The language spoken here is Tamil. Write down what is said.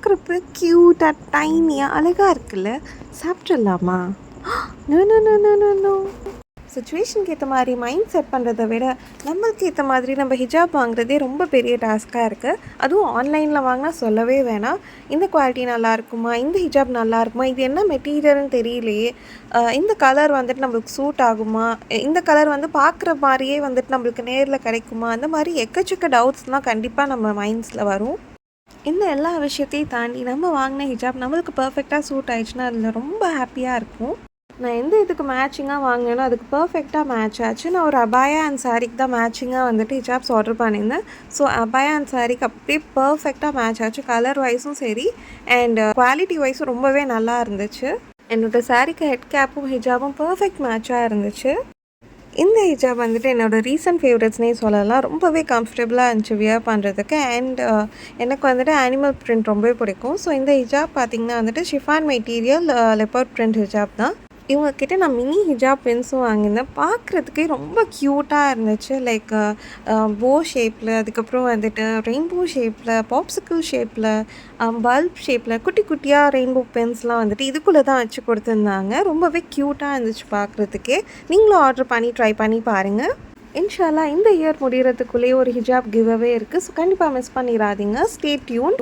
பார்க்குறப்ப க்யூட்டாக டைனியாக அழகாக இருக்குல்ல. சாப்பிட்றலாமா? No no no no no no. சுச்சுவேஷனுக்கு ஏற்ற மாதிரி மைண்ட் செட் பண்ணுறத விட நம்மளுக்கு ஏற்ற மாதிரி நம்ம ஹிஜாப் வாங்குறதே ரொம்ப பெரிய டாஸ்க்காக இருக்குது. அதுவும் ஆன்லைனில் வாங்கினா சொல்லவே வேணாம். இந்த குவாலிட்டி நல்லா இருக்குமா, இந்த ஹிஜாப் நல்லா இருக்குமா, இது என்ன மெட்டீரியல்னு தெரியலையே, இந்த கலர் வந்துட்டு நம்மளுக்கு சூட் ஆகுமா, இந்த கலர் வந்து பார்க்குற மாதிரியே வந்துட்டு நம்மளுக்கு நேரில் கிடைக்குமா, அந்த மாதிரி எக்கச்சக்க டவுட்ஸ்லாம் கண்டிப்பாக நம்ம மைண்ட்ஸில் வரும். இந்த எல்லா விஷயத்தையும் தாண்டி நம்ம வாங்கின ஹிஜாப் நம்மளுக்கு பர்ஃபெக்டாக சூட் ஆயிடுச்சுன்னா அதில் ரொம்ப ஹாப்பியாக இருக்கும். நான் எந்த இதுக்கு மேட்சிங்காக வாங்கினேனோ அதுக்கு பர்ஃபெக்டாக மேட்ச் ஆச்சு. நான் ஒரு அபாயா அண்ட் சாரீக்கு தான் மேட்சிங்காக வந்துட்டு ஹிஜாப்ஸ் ஆர்டர் பண்ணியிருந்தேன். ஸோ அபாயா அண்ட் சாரீக்கு அப்படியே பர்ஃபெக்டாக மேட்ச் ஆச்சு. கலர் வைஸும் சரி அண்ட் குவாலிட்டி வைஸும் ரொம்பவே நல்லா இருந்துச்சு. என்னோடய சாரீக்கு ஹெட் கேப்பும் ஹிஜாபும் பர்ஃபெக்ட் மேட்சாக இருந்துச்சு. இந்த ஹிஜாப் வந்துட்டு என்னோடய ரீசன்ட் ஃபேவரட்ஸ்னே சொல்லலாம். ரொம்பவே கம்ஃபர்டபுளாக இருந்துச்சு வியர் பண்ணுறதுக்கு. அண்ட் எனக்கு வந்துட்டு அனிமல் பிரிண்ட் ரொம்பவே பிடிக்கும். ஸோ இந்த ஹிஜாப் பார்த்திங்கன்னா வந்துட்டு ஷிஃபான் மெட்டீரியல் லெப்பர்ட் பிரிண்ட் ஹிஜாப் தான். இவங்கக்கிட்ட நான் மினி ஹிஜாப் பின்ஸும் வாங்கியிருந்தேன். பார்க்குறதுக்கே ரொம்ப க்யூட்டாக இருந்துச்சு. லைக் போ ஷேப்பில், அதுக்கப்புறம் வந்துட்டு ரெயின்போ ஷேப்பில், பாப்சிக்கிள் ஷேப்பில், பல்ப் ஷேப்பில் குட்டி குட்டியாக ரெயின்போ பென்ஸ்லாம் வந்துட்டு இதுக்குள்ளே தான் வச்சு கொடுத்துருந்தாங்க. ரொம்பவே க்யூட்டாக இருந்துச்சு பார்க்குறதுக்கே. நீங்களும் ஆர்டர் பண்ணி ட்ரை பண்ணி பாருங்கள். இன்ஷா அல்லாஹ் இந்த இயர் முடிகிறதுக்குள்ளேயே ஒரு ஹிஜாப் கிவ்அவே இருக்குது. ஸோ கண்டிப்பாக மிஸ் பண்ணிடாதீங்க. Stay tune.